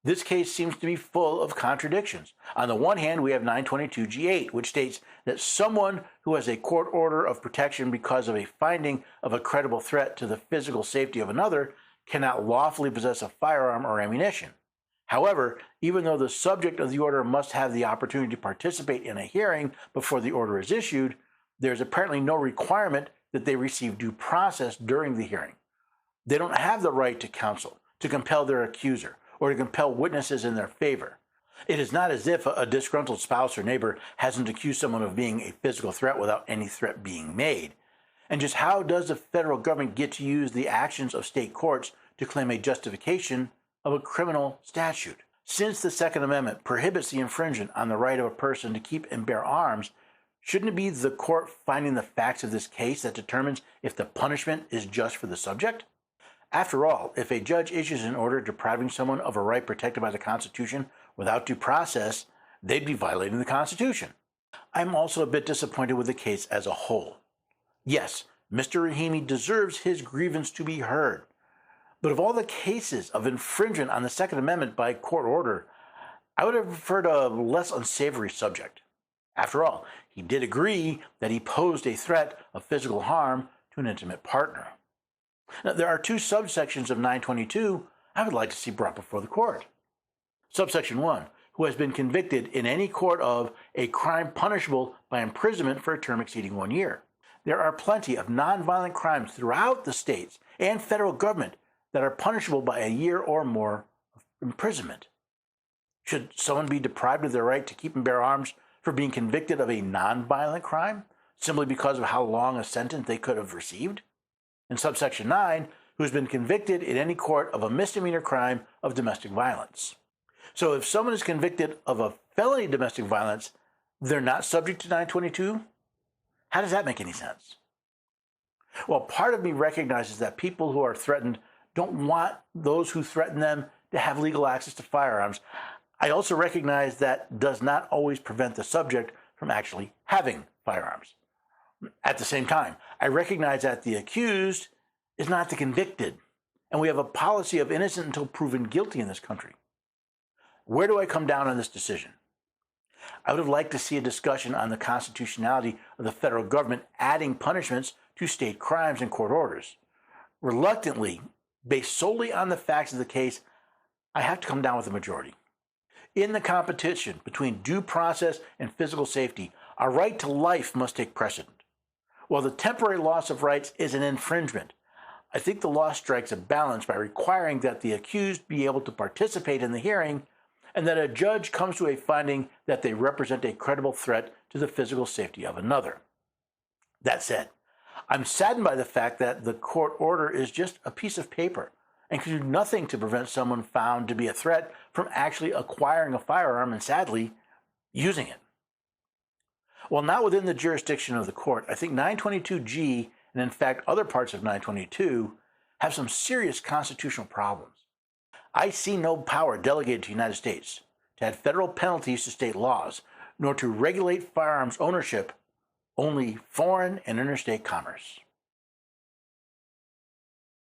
This case seems to be full of contradictions. On the one hand, we have 922G8, which states that someone who has a court order of protection because of a finding of a credible threat to the physical safety of another cannot lawfully possess a firearm or ammunition. However, even though the subject of the order must have the opportunity to participate in a hearing before the order is issued, there is apparently no requirement that they receive due process during the hearing. They don't have the right to counsel, to compel their accuser, or to compel witnesses in their favor. It is not as if a disgruntled spouse or neighbor hasn't accused someone of being a physical threat without any threat being made. And just how does the federal government get to use the actions of state courts to claim a justification of a criminal statute? Since the Second Amendment prohibits the infringement on the right of a person to keep and bear arms, shouldn't it be the court finding the facts of this case that determines if the punishment is just for the subject? After all, if a judge issues an order depriving someone of a right protected by the Constitution without due process, they'd be violating the Constitution. I'm also a bit disappointed with the case as a whole. Yes, Mr. Rahimi deserves his grievance to be heard. But of all the cases of infringement on the Second Amendment by court order, I would have preferred a less unsavory subject. After all, he did agree that he posed a threat of physical harm to an intimate partner. Now, there are two subsections of 922 I would like to see brought before the court. Subsection 1, who has been convicted in any court of a crime punishable by imprisonment for a term exceeding 1 year. There are plenty of nonviolent crimes throughout the states and federal government that are punishable by a year or more of imprisonment. Should someone be deprived of their right to keep and bear arms for being convicted of a nonviolent crime simply because of how long a sentence they could have received? And subsection 9, who has been convicted in any court of a misdemeanor crime of domestic violence. So if someone is convicted of a felony domestic violence, they're not subject to 922? How does that make any sense? Well, part of me recognizes that people who are threatened don't want those who threaten them to have legal access to firearms. I also recognize that does not always prevent the subject from actually having firearms. At the same time, I recognize that the accused is not the convicted, and we have a policy of innocent until proven guilty in this country. Where do I come down on this decision? I would have liked to see a discussion on the constitutionality of the federal government adding punishments to state crimes and court orders. Reluctantly, based solely on the facts of the case, I have to come down with a majority. In the competition between due process and physical safety, our right to life must take precedent. While the temporary loss of rights is an infringement, I think the law strikes a balance by requiring that the accused be able to participate in the hearing and that a judge comes to a finding that they represent a credible threat to the physical safety of another. That said, I'm saddened by the fact that the court order is just a piece of paper and can do nothing to prevent someone found to be a threat from actually acquiring a firearm and, sadly, using it. While not within the jurisdiction of the court, I think 922G, and in fact other parts of 922, have some serious constitutional problems. I see no power delegated to the United States to add federal penalties to state laws, nor to regulate firearms ownership, only foreign and interstate commerce.